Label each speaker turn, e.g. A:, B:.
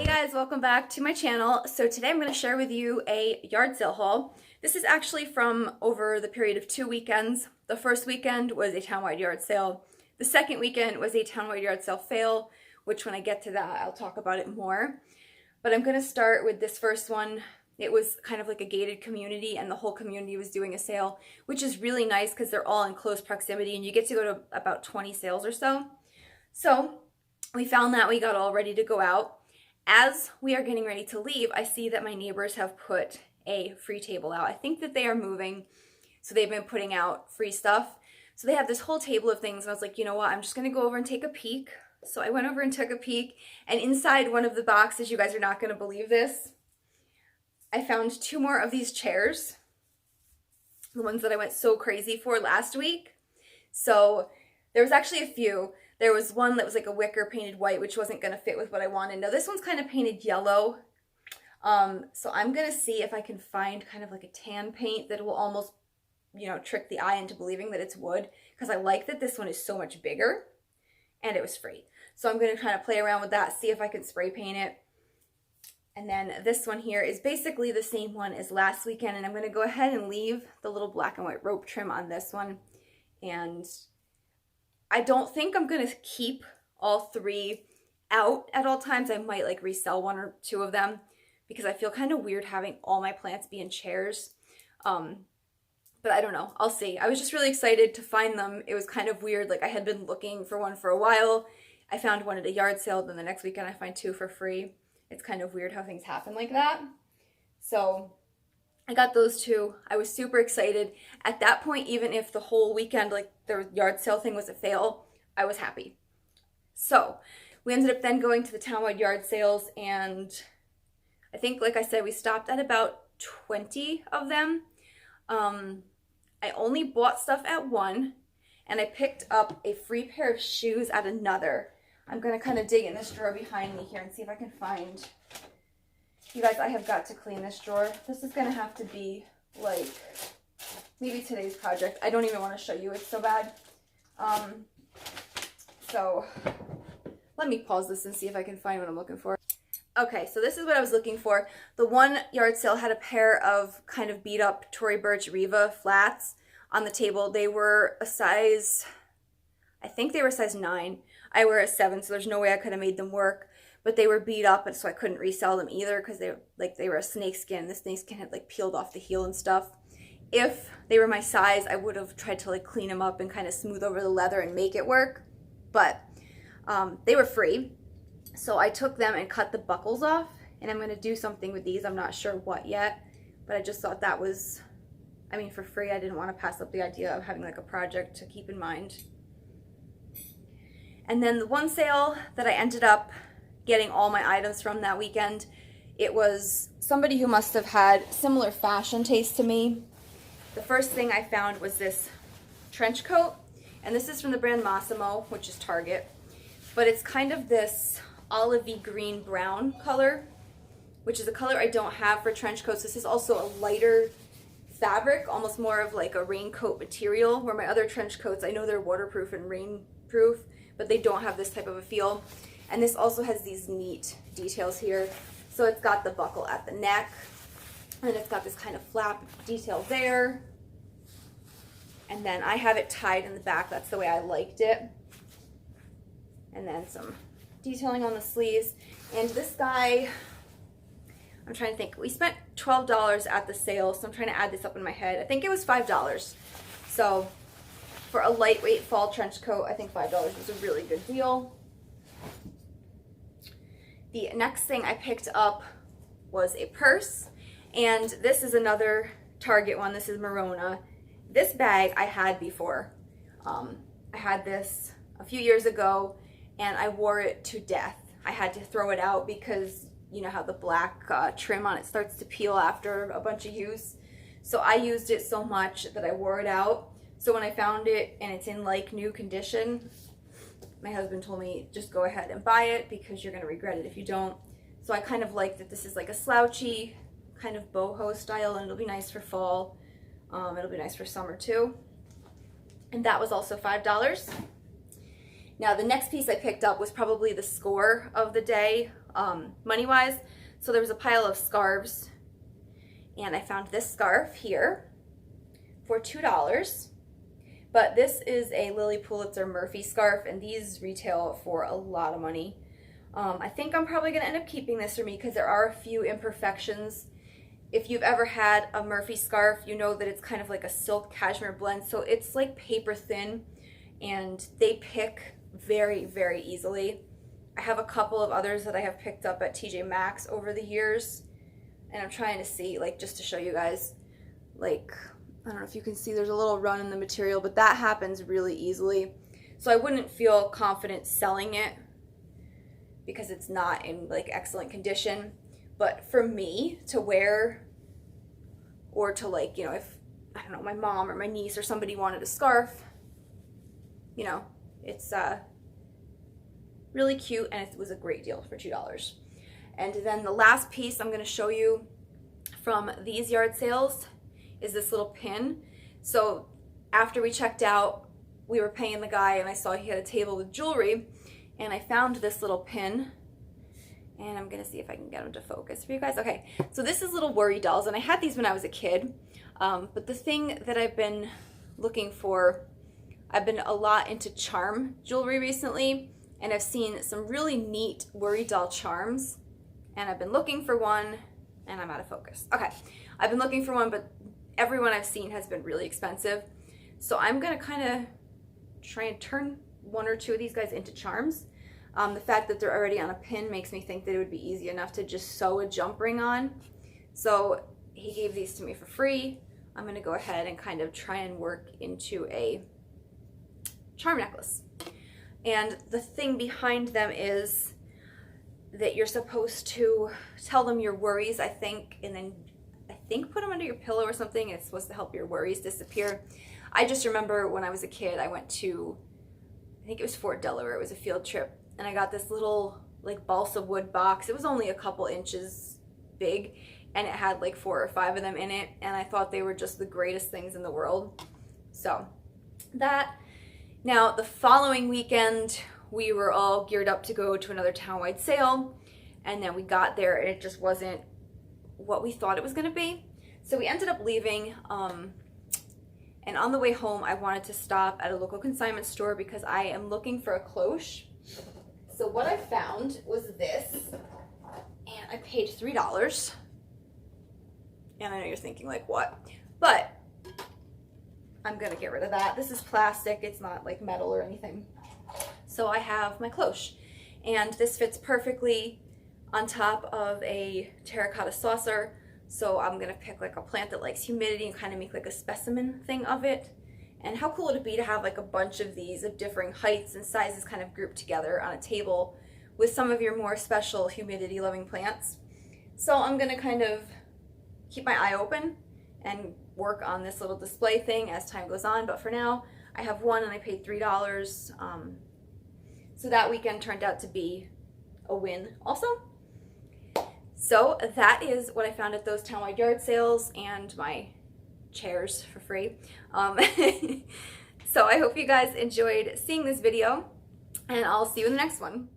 A: Hey guys, welcome back to my channel. So today I'm going to share with you a yard sale haul. This is actually from over the period of 2 weekends. The first weekend was a townwide yard sale. The second weekend was a townwide yard sale fail, which when I get to that, I'll talk about it more. But I'm going to start with this first one. It was kind of like a gated community and the whole community was doing a sale, which is really nice because they're all in close proximity and you get to go to about 20 sales or so. So we found that we got all ready to go out. As we are getting ready to leave, I see that my neighbors have put a free table out. I think that they are moving, so they've been putting out free stuff. So they have this whole table of things, and I was like, you know what, I'm just going to go over and take a peek. So I went over and took a peek, and inside one of the boxes, you guys are not going to believe this, I found 2 more of these chairs, the ones that I went so crazy for last week. So there was actually a few. There was one that was like a wicker painted white, which wasn't going to fit with what I wanted. Now this one's kind of painted yellow. So I'm going to see if I can find kind of like a tan paint that will almost, you know, trick the eye into believing that it's wood. Because I like that this one is so much bigger and it was free. So I'm going to kind of play around with that, see if I can spray paint it. And then this one here is basically the same one as last weekend. And I'm going to go ahead and leave the little black and white rope trim on this one. And I don't think I'm going to keep all 3 out at all times. I might like resell 1 or 2 of them because I feel kind of weird having all my plants be in chairs. But I don't know. I'll see. I was just really excited to find them. It was kind of weird. Like I had been looking for one for a while. I found one at a yard sale. Then the next weekend I find 2 for free. It's kind of weird how things happen like that. So I got those 2. I was super excited. At that point, even if the whole weekend, like the yard sale thing was a fail, I was happy. So we ended up then going to the townwide yard sales, and I think, like I said, we stopped at about 20 of them. I only bought stuff at one, and I picked up a free pair of shoes at another. I'm going to kind of dig in this drawer behind me here and see if I can find... You guys, I have got to clean this drawer. This is going to have to be, like, maybe today's project. I don't even want to show you. It's so bad. So, let me pause this and see if I can find what I'm looking for. Okay, so this is what I was looking for. The one yard sale had a pair of kind of beat up Tory Burch Riva flats on the table. They were a size, I think they were a size 9. I wear a 7, so there's no way I could have made them work. But they were beat up, and so I couldn't resell them either because they were a snakeskin. The snakeskin had like peeled off the heel and stuff. If they were my size, I would have tried to like clean them up and kind of smooth over the leather and make it work. But they were free, so I took them and cut the buckles off, and I'm going to do something with these. I'm not sure what yet, but I just thought that was, I mean, for free. I didn't want to pass up the idea of having like a project to keep in mind. And then the one sale that I ended up getting all my items from that weekend, it was somebody who must have had similar fashion taste to me. The first thing I found was this trench coat, and this is from the brand Massimo, which is Target, but it's kind of this olivey green brown color, which is a color I don't have for trench coats. This is also a lighter fabric, almost more of like a raincoat material, where my other trench coats, I know they're waterproof and rainproof, but they don't have this type of a feel. And this also has these neat details here. So it's got the buckle at the neck, and it's got this kind of flap detail there. And then I have it tied in the back. That's the way I liked it. And then some detailing on the sleeves. And this guy, I'm trying to think. We spent $12 at the sale, so I'm trying to add this up in my head. I think it was $5. So for a lightweight fall trench coat, I think $5 was a really good deal. The next thing I picked up was a purse, and this is another Target one. This is Merona. This bag I had before. I had this a few years ago, and I wore it to death. I had to throw it out because you know how the black trim on it starts to peel after a bunch of use. So I used it so much that I wore it out. So when I found it and it's in like new condition, my husband told me, just go ahead and buy it because you're going to regret it if you don't. So I kind of like that this is like a slouchy kind of boho style, and it'll be nice for fall. It'll be nice for summer too. And that was also $5. Now the next piece I picked up was probably the score of the day, money-wise. So there was a pile of scarves, and I found this scarf here for $2. But this is a Lily Pulitzer Murphy scarf, and these retail for a lot of money. I think I'm probably gonna end up keeping this for me because there are a few imperfections. If you've ever had a Murphy scarf, you know that it's kind of like a silk cashmere blend. So it's like paper thin, and they pick very, very easily. I have a couple of others that I have picked up at TJ Maxx over the years, and I'm trying to see, like, just to show you guys, like, I don't know if you can see there's a little run in the material, but that happens really easily. So I wouldn't feel confident selling it because it's not in like excellent condition. But for me to wear, or to, like, you know, if, I don't know, my mom or my niece or somebody wanted a scarf, you know, it's really cute, and it was a great deal for $2. And then the last piece I'm going to show you from these yard sales is this little pin. So after we checked out, we were paying the guy, and I saw he had a table with jewelry, and I found this little pin, and I'm gonna see if I can get them to focus for you guys. Okay, so this is little worry dolls, and I had these when I was a kid, but the thing that I've been looking for, I've been a lot into charm jewelry recently, and I've seen some really neat worry doll charms, and I've been looking for one, and I'm out of focus. Okay, I've been looking for one, but everyone I've seen has been really expensive. So I'm gonna kind of try and turn one or two of these guys into charms. The fact that they're already on a pin makes me think that it would be easy enough to just sew a jump ring on. So he gave these to me for free. I'm gonna go ahead and kind of try and work into a charm necklace. And the thing behind them is that you're supposed to tell them your worries, I think, and then I think put them under your pillow or something. It's supposed to help your worries disappear. I just remember when I was a kid, I went to, I think it was Fort Delaware. It was a field trip, and I got this little like balsa wood box. It was only a couple inches big, and it had like 4 or 5 of them in it, and I thought they were just the greatest things in the world. So that. Now the following weekend, we were all geared up to go to another townwide sale, and then we got there and it just wasn't what we thought it was going to be. So we ended up leaving, and on the way home I wanted to stop at a local consignment store because I am looking for a cloche. So what I found was this, and I paid $3. And I know you're thinking, like, what? But I'm gonna get rid of that. This is plastic, it's not like metal or anything. So I have my cloche, and this fits perfectly on top of a terracotta saucer. So I'm gonna pick like a plant that likes humidity and kind of make like a specimen thing of it. And how cool would it be to have like a bunch of these of differing heights and sizes kind of grouped together on a table with some of your more special humidity loving plants. So I'm gonna kind of keep my eye open and work on this little display thing as time goes on. But for now, I have one and I paid $3. So that weekend turned out to be a win also. So that is what I found at those townwide yard sales, and my chairs for free. So I hope you guys enjoyed seeing this video, and I'll see you in the next one.